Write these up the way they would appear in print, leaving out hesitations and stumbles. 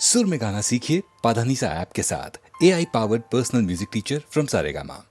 सुर में गाना सीखिए पाधानीसा ऐप के साथ। AI powered personal music teacher from Saregama.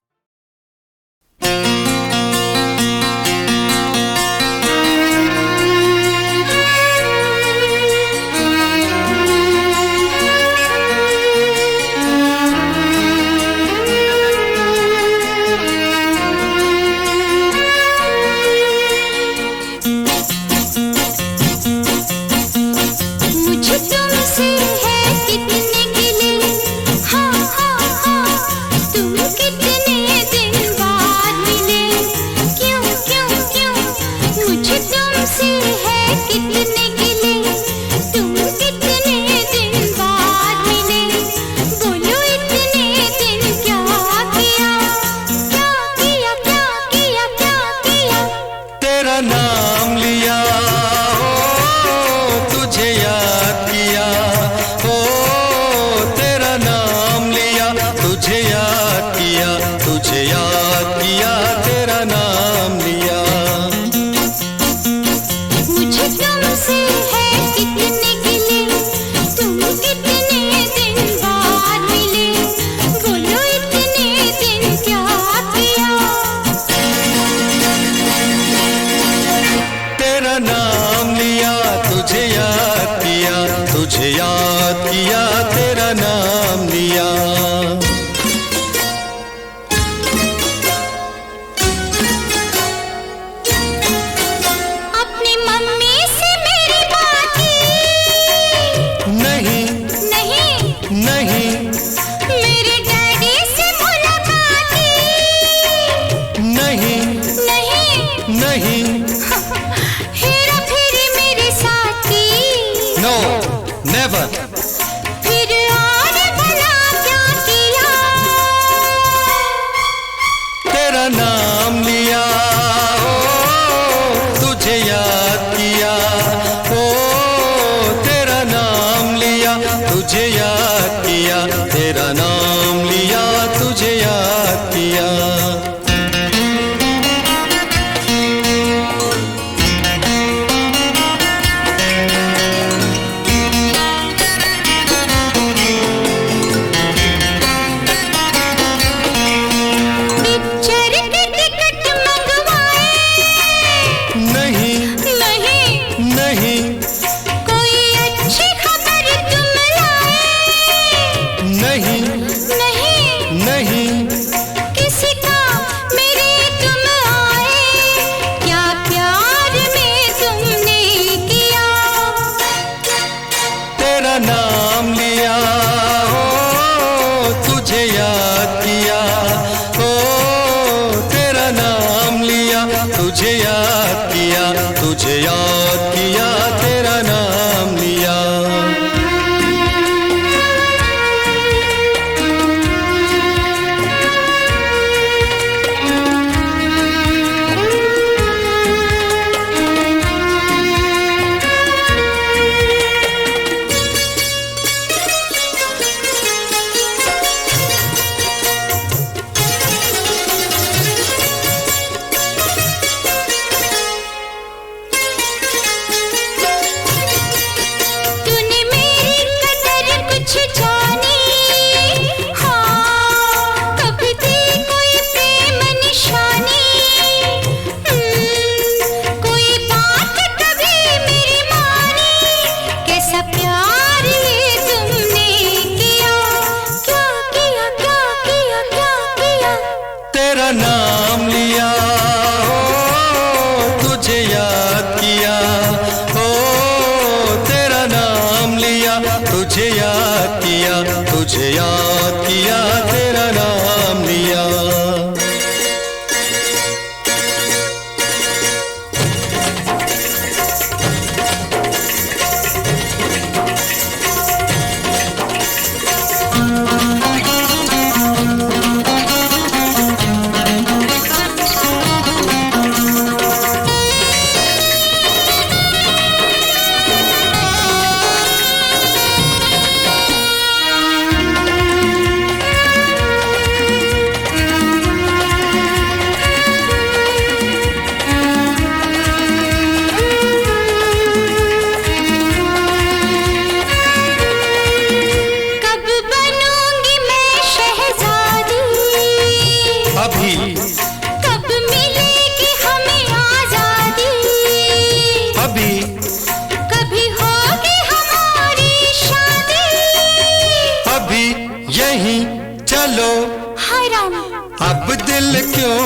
यहीं चलो। हाय राम, अब दिल क्यों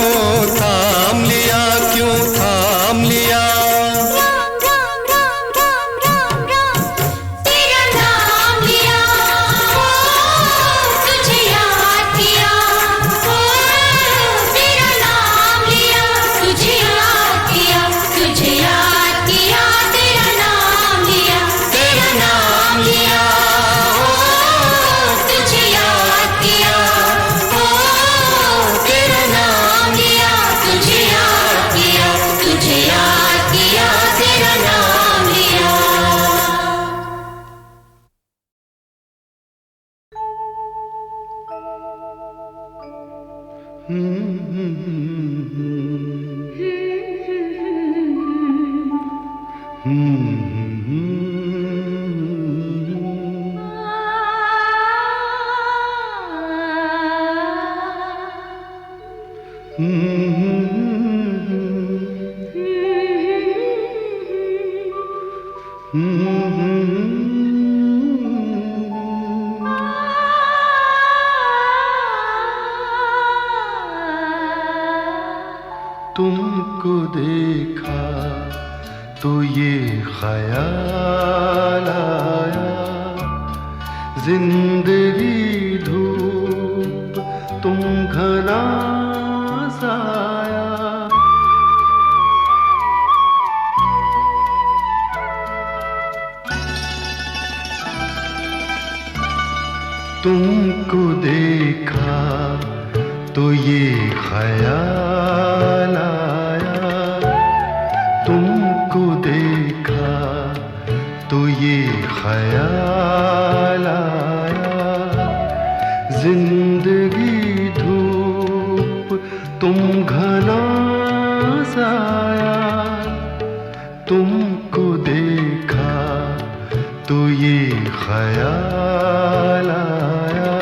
थाम लिया, क्यों थाम लिया? राम राम राम राम राम राम, तेरा नाम लिया, ओ तुझे याद किया, ओ तेरा नाम लिया, तुझे याद किया, तुझे याद किया, तेरा नाम लिया, तेरा नाम लिया, ओ तुझे याद किया, ओ तेरा नाम लिया, तुझे याद किया, तुझे याद किया, तेरा नाम लिया। तुमको देखा तो ये ख्याल आया, जिंदगी धूप तुम घना साया। तुमको देखा तो ये ख्याल आया, तुमको देखा तो ये ख्याल आया, जिंदगी धूप तुम घना साया। तुमको देखा तो ये ख्याल आया।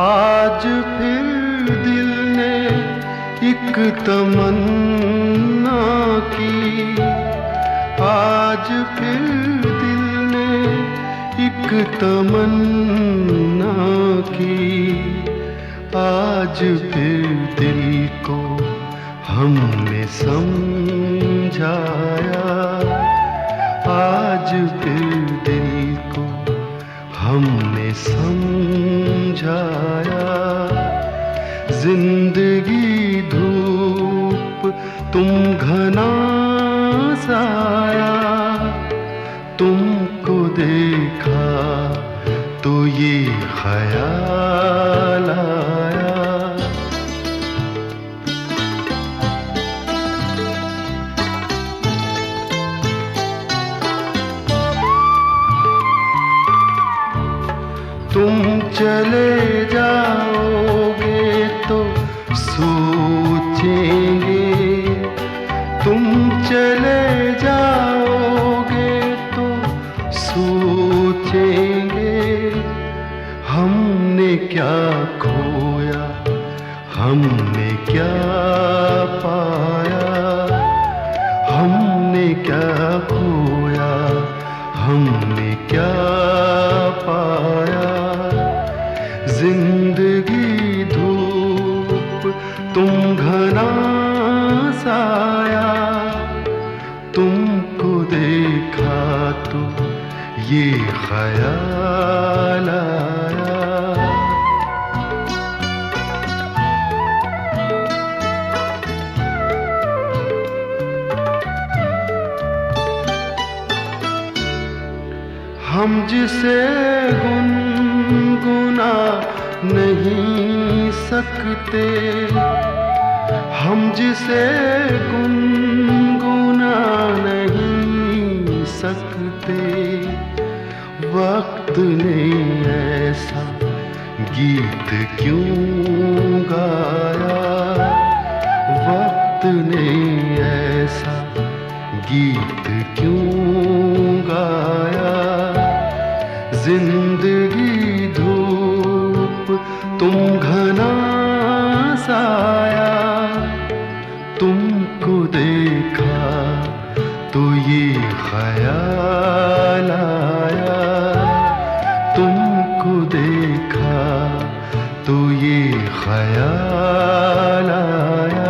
आज फिर दिल ने एक तमन्ना की, आज फिर दिल ने एक तमन्ना की, आज फिर दिल को हमने समझाया, आज फिर दिल को हमने समझाया। जिंदगी धूप तुम घना साया, तुमको देखा तो ये ख्याल आया। तुम चले जाओगे तो सोचेंगे, तुम चले जाओगे तो सोचेंगे, हमने क्या खोया, हमने क्या पाया, हमने क्या खोया, हमने क्या पाया। जिंदगी धूप तुम घना साया, तुमको देखा तो ये ख्याल आया। हम जिसे गुनगुना नहीं सकते, हम जिसे गुनगुना नहीं सकते, वक्त ने ऐसा गीत क्यों गाया, वक्त ने ऐसा गीत क्यों गाया। जिंदगी धूप तुम घना साया, ख्याल आया, तुमको देखा तो ये ख्याल आया।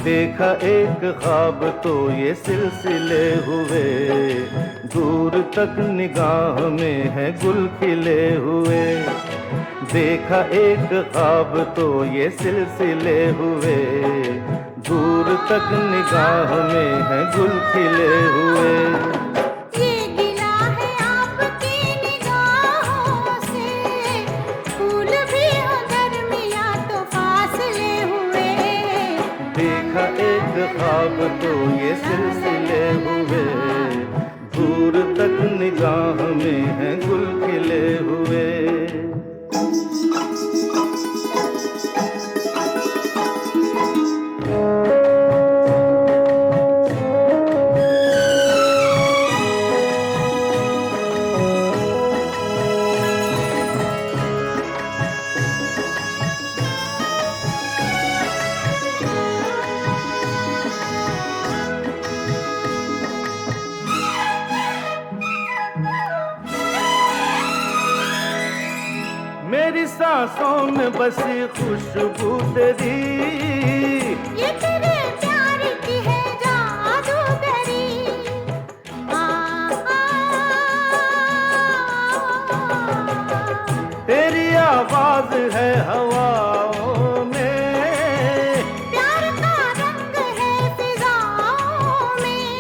देखा एक ख्वाब तो ये सिलसिले हुए, दूर तक निगाह में है गुल खिले हुए। देखा एक ख्वाब तो ये सिलसिले हुए, दूर तक निगाह में है गुल खिले हुए। ये गिला है आपकी निगाहों से, फूल भी हो दरमिया तो फासले हुए। देखा एक ख्वाब तो ये सिलसिले हुए, दूर तक निगाह में है गुल खिले हुए। मेरी सांसों में बसी खुशबू तेरी, ये तेरे प्यार की है जादूगरी। तेरी आवाज है हवाओं में, प्यार का रंग है फिजाओं में।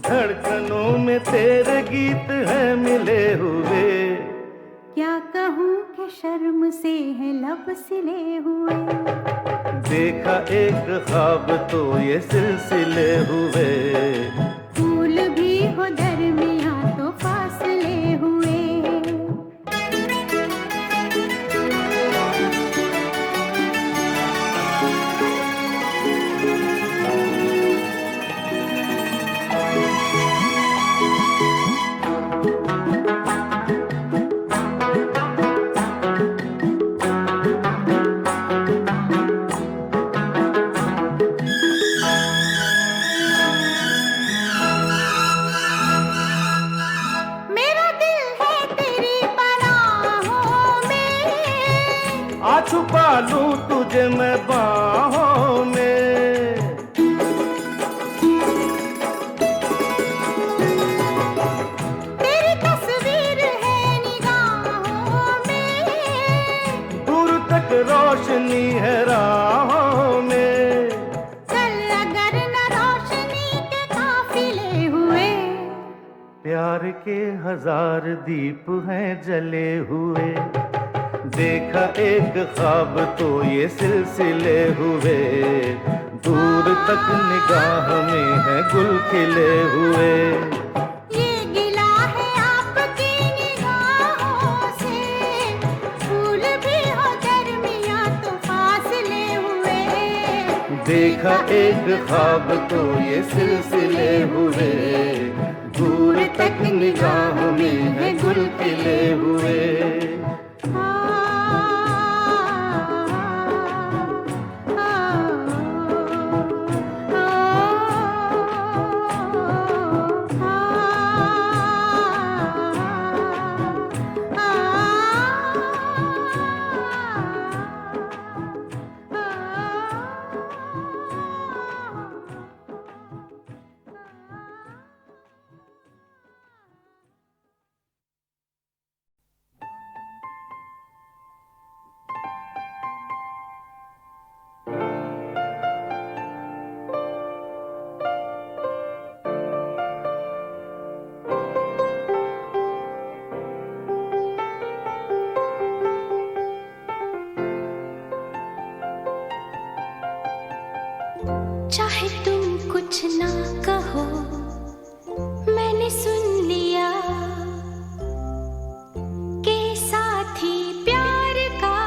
धड़कनों में तेरे गीत है मिले हुए। क्या कहूँ कि शर्म से है लब सिले हुए। देखा एक ख्वाब तो ये सिलसिले हुए, फूल भी हो दरमिया तो फासले हुए। छुपा लूं तुझे मैं बाहों में। तेरी तस्वीर है निगाहों में, दूर तक रोशनी है राहों में। चल अगर न रोशनी के काफिले हुए। प्यार के 1000 दीप हैं जले हुए। देखा एक ख्वाब तो ये सिलसिले हुए, दूर तक निगाह में है गुल खिले हुए। ये गिला है आपकी निगाहों से, फूल भी हो दरमियां तो फासले हुए। देखा एक ख्वाब तो ये सिलसिले हुए, दूर तक निगाह में है गुल खिले हुए। चाहे तुम कुछ ना कहो, मैंने सुन लिया कि साथी प्यार का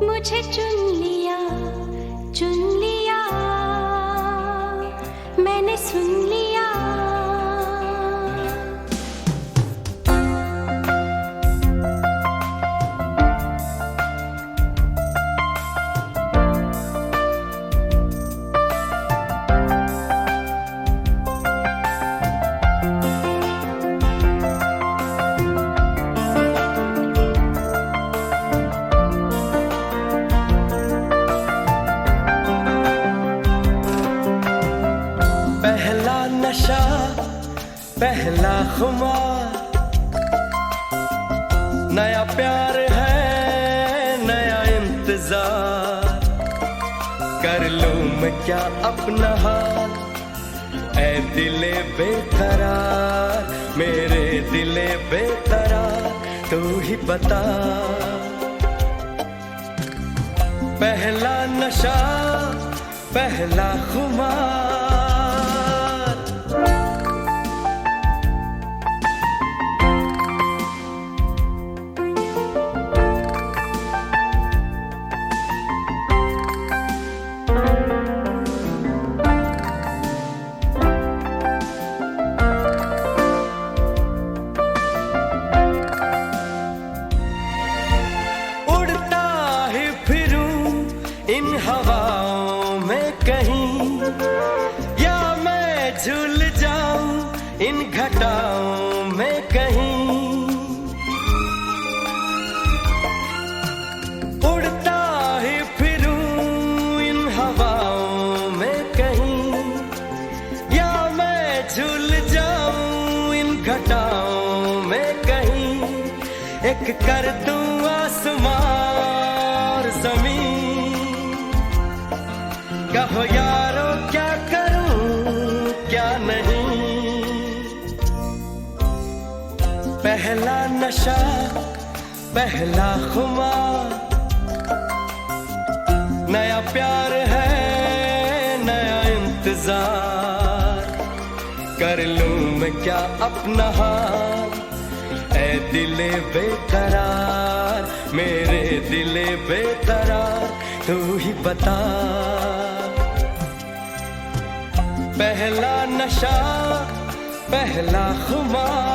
मुझे चुन लिया, मैंने सुन लिया। पहला नशा, पहला खुमार, नया प्यार है, नया इंतजार। कर लूं मैं क्या अपना हाल, ऐ दिले बेकरार, मेरे दिले बेकरार, तू ही बता। पहला नशा, पहला खुमार, इन हवाओं में कहीं, या मैं झूल जाऊं इन घटाओं में कहीं। उड़ता ही फिरूं इन हवाओं में कहीं, या मैं झूल जाऊं इन घटाओं में कहीं। एक कर दूं आसमां और जमीन, कहो यारो क्या करूं क्या नहीं। पहला नशा, पहला खुमार, नया प्यार है, नया इंतजार। कर लूं मैं क्या अपना हाल, ऐ दिले बेकरार, मेरे दिले बेकरार, तू ही बता। पहला नशा, पहला खुमार।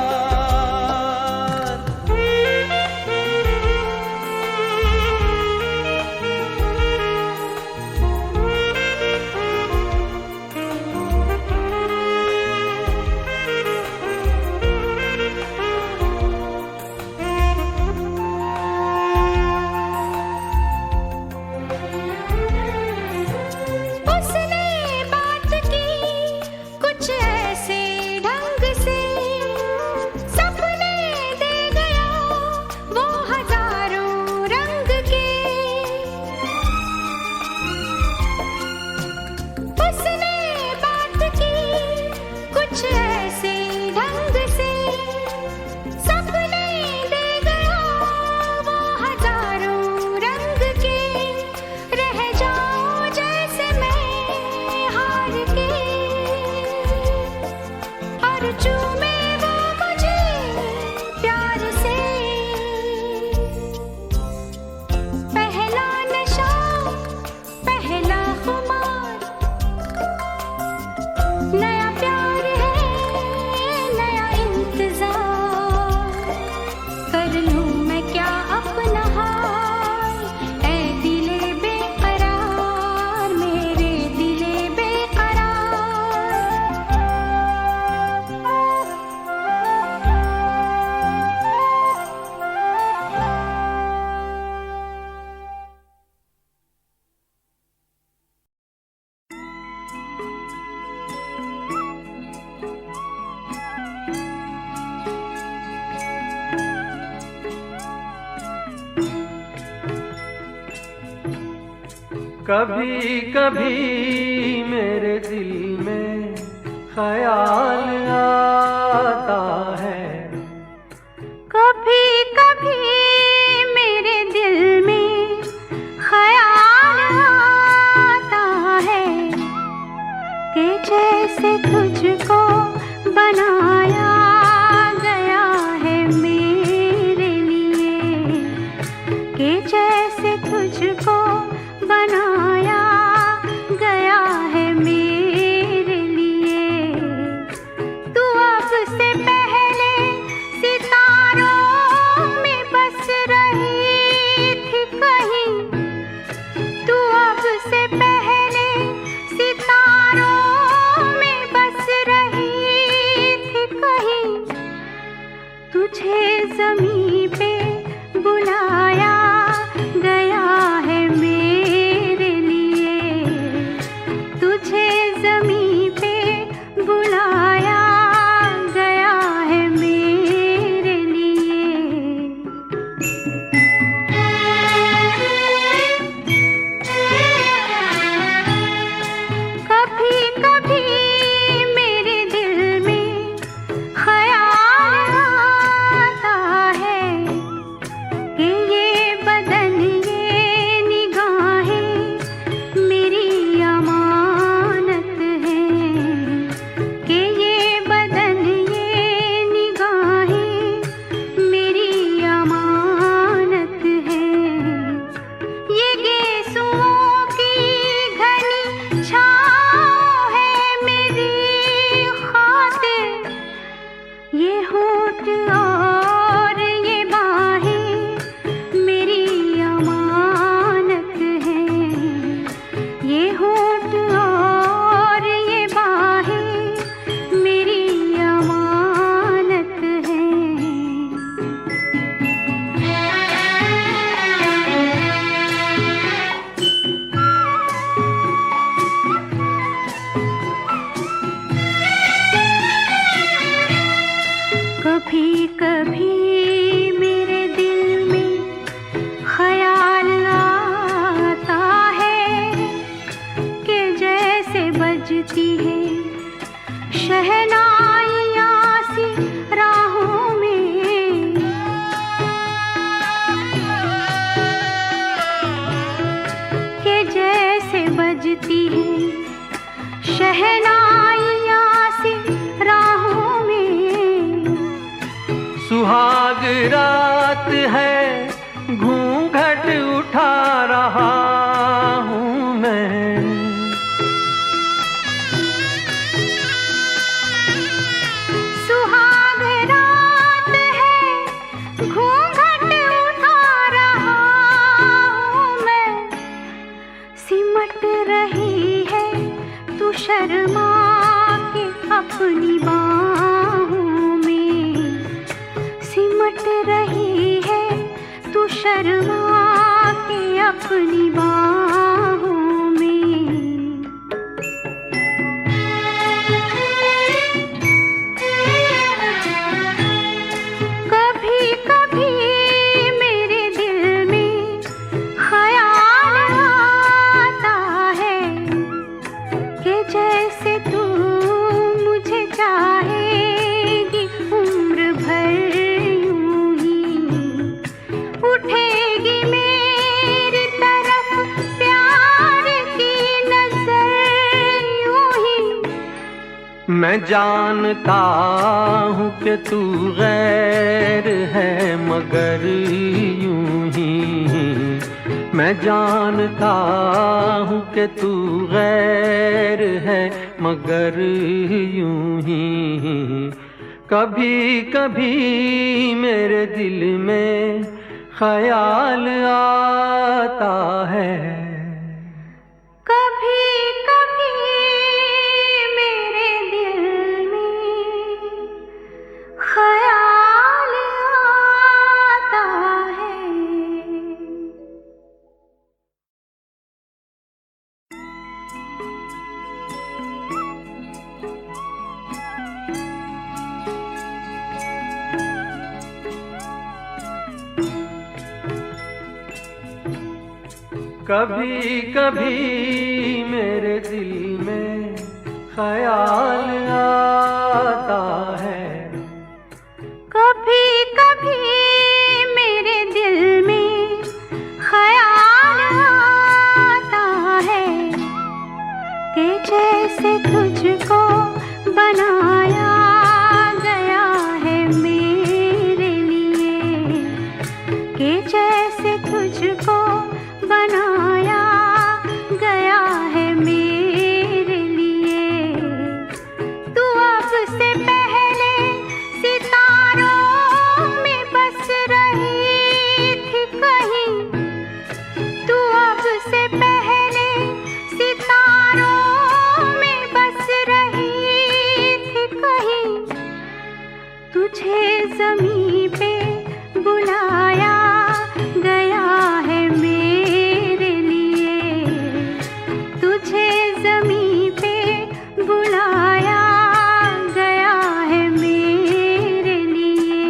कभी कभी मेरे दिल में ख्याल आता है, कभी कभी मेरे दिल में ख्याल आता है कि जैसे तुझको बनाया गया है मेरे लिए, कि जैसे तुझको बनाया गया है मेरे लिए। तू अब से पहले सितारों में बस रही थी कहीं, तू अब से पहले सितारों में बस रही थी कहीं। तुझे ज़मीं पे बुलाया गया है मेरे लिए, तुझे ज़मीं पे बुलाया गया है मेरे लिए। कभी कभी मेरे दिल में ख्याल आता है कि ये बदन ये निगाहें मेरी अमानत हैं, कि ये बदन ये निगाहें मेरी अमानत हैं। ये गेसुओं की घनी छाँव है मेरी खातिर, ये होठ और ये बाहें मेरी अमानत हैं, ये होठ और ये बाहें मेरी अमानत हैं। कभी कभी मेरे दिल में ख्याल आता है कि जैसे बजती है शहनाइयाँ सी राहों में, कि जैसे बजती है शहनाइयाँ सी राहों में। सुहाग रात है घूंघट उठा रहा हूँ मैं, सुहाग रात है घूंघट उठा रहा हूँ मैं। सिमट रही है तू शर्मा के अपनी बाहों में, सिमट रही है तू शर्मा के अपनी बाहों में। कभी कभी मेरे दिल में ख्याल आता है कि जैसे तू मुझे चाहेगी उम्र भर यूं ही, उठेगी मेरी तरफ प्यार की नजर यूं ही। मैं जानता हूँ कि तू गैर है मगर यूं ही, मैं जानता हूँ कि तू गैर है मगर यूं ही। कभी कभी मेरे दिल में ख्याल आता है, कभी कभी मेरे दिल में ख्याल आता है। कभी कभी मेरे दिल में ख्याल आता है, कभी कभी मेरे दिल में ख्याल आता है कि जैसे तुझको बनाया गया है मेरे लिए, कि जैसे तुझको बनाया गया है मेरे लिए। तू अब से पहले सितारों में बस रही थी कहीं, तू अब से पहले सितारों में बस रही थी कहीं। तुझे ज़मीं पे बुलाया गया है मेरे लिए, तुझे ज़मीं पे बुलाया गया है मेरे लिए।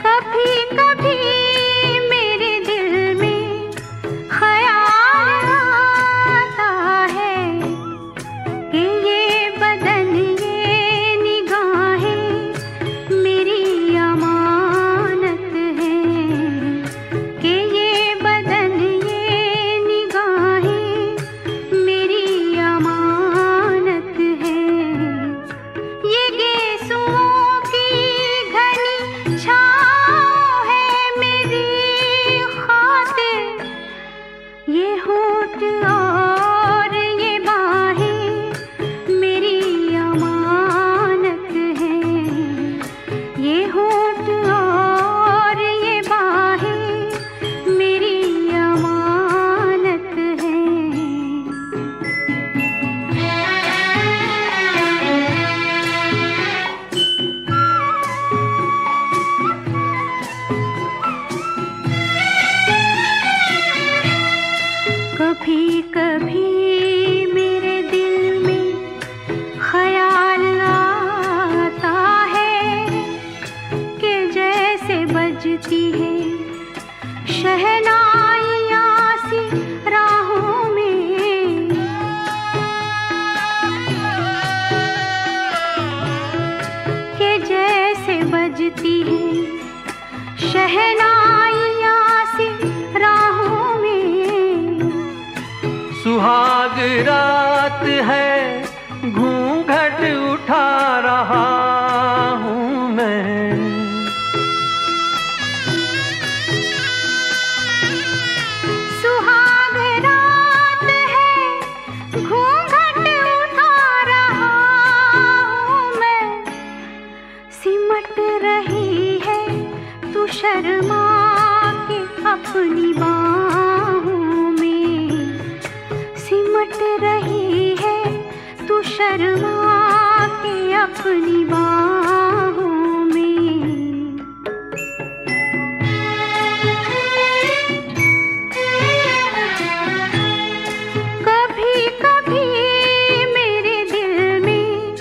कभी कभी मेरे दिल में ख्याल आता है कि ये बदन ये निगाहें मेरी अमानत हैं, कि ये बदन ये निगाहें मेरी अमानत हैं। ये गेसुओं की घनी छाँव है मेरी खातिर, ये होठ और ये बाहें मेरी अमानत हैं, ये होठ और ये बाहें मेरी अमानत हैं। कभी कभी मेरे दिल में ख्याल आता है कि जैसे बजती है शहनाइयाँ सी राहों में, कि जैसे बजती है शहनाइयाँ सी राहों में। सुहाग रात है घूंघट उठा रहा हूँ मैं, सुहाग रात है घूंघट उठा रहा हूँ मैं। सिमट रही है तू शर्मा के अपनी बाहों में, सिमट रही है तू शर्मा के अपनी बाहों में। कभी कभी मेरे दिल में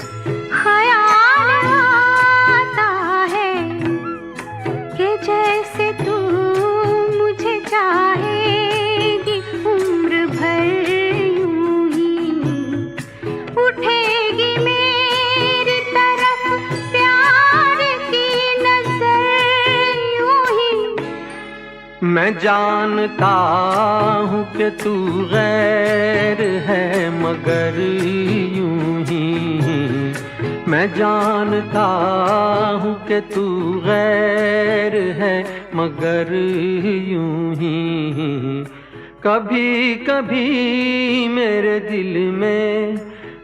ख्याल आता है कि जैसे तू मुझे चाहेगी उम्र भर यूं ही, उठेगी मेरी तरफ प्यार की नजर यूं ही। मैं जानता हूँ कि तू गैर है मगर यूं ही, मैं जानता हूँ कि तू गैर है मगर यूं ही। कभी कभी मेरे दिल में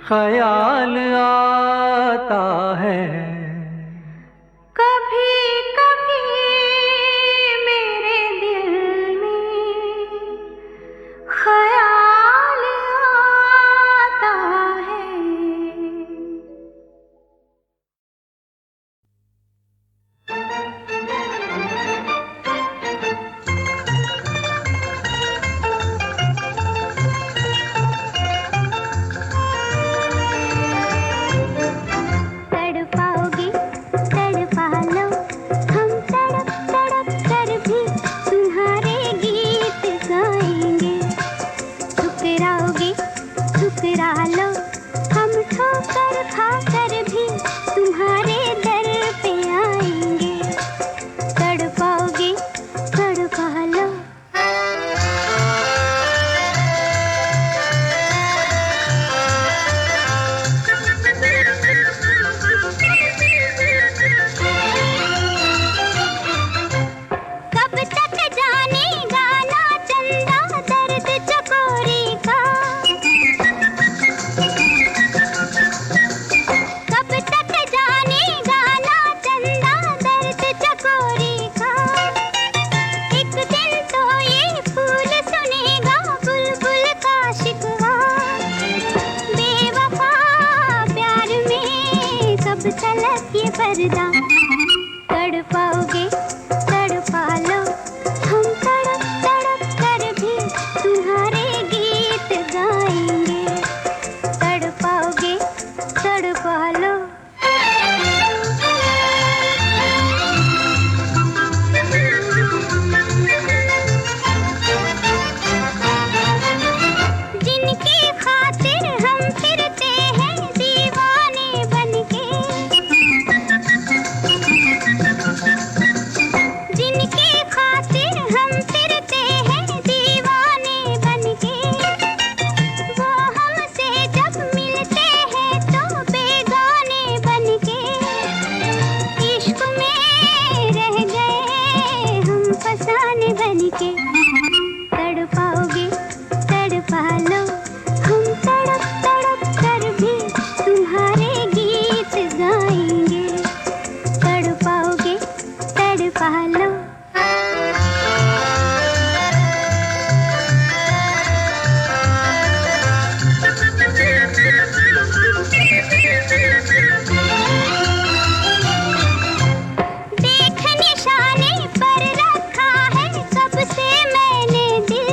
ख्याल आता है, कभी कभी मेरे दिल में ख्याल आता है। तड़पाओगे जब तलक ये पर्दा, तड़पाओगे तड़पा लो, हम तड़प तड़प कर भी तुम्हारे गीत गाएंगे, तड़पाओगे तड़पा लो। जिनकी खातिर हम फिरते हैं दीवाने बनके, जिनकी खातिर हम फिरते हैं दीवाने बनके, वो हमसे जब मिलते हैं तो बेगाने बनके, इश्क में रह गए हम फसाने बनके, तड़पाओगे तड़पा लो, हम तड़प तड़प कर भी तुम्हारे गीत गाएंगे, तड़पाओगे तड़पा लो। देख निशाने पर रखा है कब से मैंने दिल,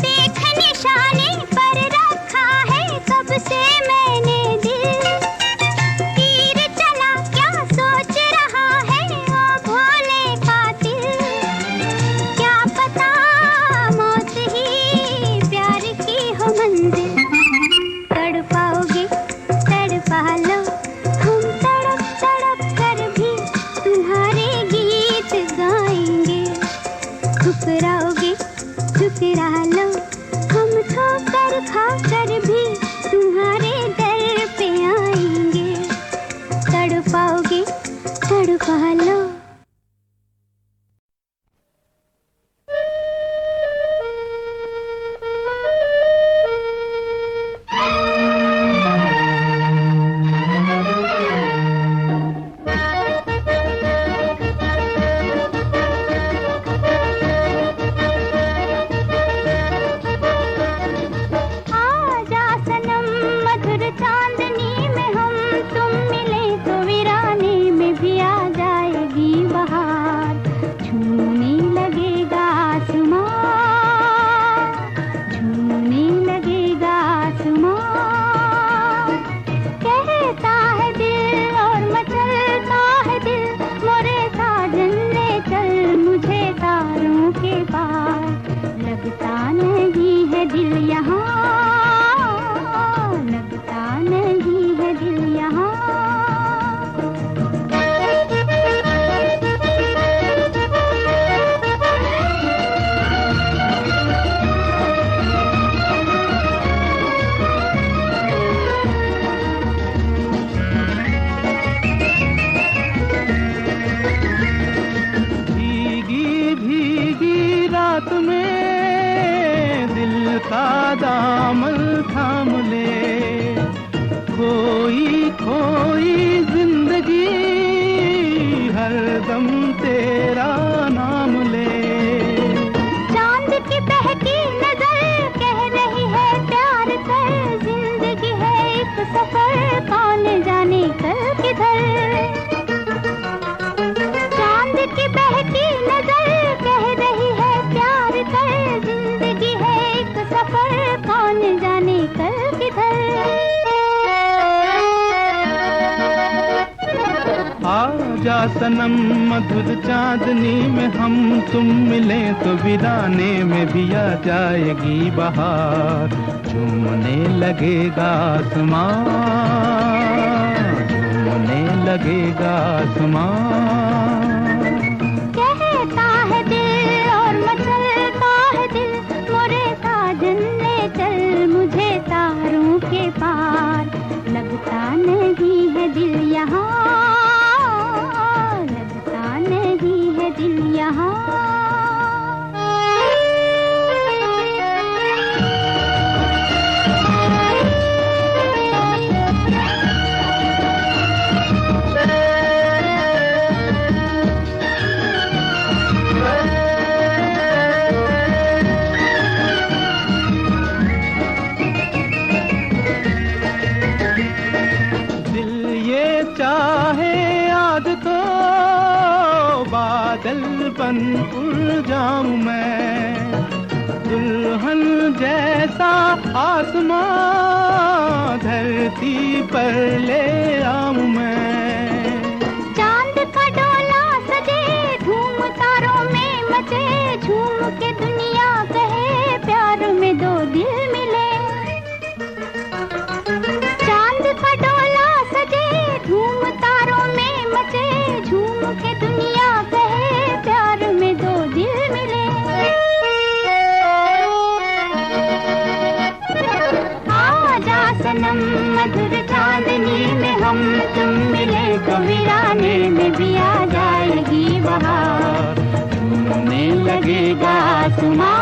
देख निशाने पर रखा है कब से मैंने दिल, तीर चला क्या सोच रहा है ओ भोले कातिल, क्या पता मौत ही प्यार की हो मंजिल, तड़पाओगे तड़पा लो, हम तड़प तड़प कर भी तुम्हारे गीत गाएंगे, ठुकराओगे ठुकरा लो, हम ठोकर खा कर भी तुम्हारे दर पे आएंगे, तड़पाओगे तड़पा लो। आजा सनम मधुर चांदनी में हम तुम मिले तो वीराने में भी आ जाएगी बहार, छूने लगेगा आसमां, छूने लगेगा आसमां, कहता है दिल और मचलता है दिल, मोरे साजन ले चल मुझे तारों के पार, लगता नहीं है दिल यहाँ, लगता नहीं है दिल यहाँ। भीगी भीगी रात में दिल का दामन थाम ले, खोई खोई जिंदगी हरदम तेरा नाम ले, चांद की बहकी नजर कह रही है प्यार कर, जिंदगी है एक सफर कौन जाने कल किधर, चांद की बहकी नजर कह रही है प्यार कर, जिंदगी है एक सफर कौन जाने कल किधर। आजा सनम मधुर चांदनी में हम तुम मिले तो वीराने में भी आ जाएगी बहार, झूमने लगेगा आसमां, झूमने लगेगा आसमां, कहता है दिल और मचलता है दिल, मोरे साजन ले चल मुझे तारों के पार, लगता नहीं है दिल यहाँ, लगता नहीं है दिल यहाँ। बन उलझाऊं मैं, दुल्हन जैसा आसमां धरती पर ले आऊं मैं। चांद का डोला सजे धूम तारों में मचे, झूम के दुनिया कहे प्यार में दो दिल मिले। चांद का डोला सजे धूम तारों में मचे, झूम के दुनिया कहे प्यार में दो दिल मिले। आजा सनम मधुर चांदनी में हम तुम मिले, तो वीराने में भी आ जाएगी बहार, झूमने लगेगा आसमां।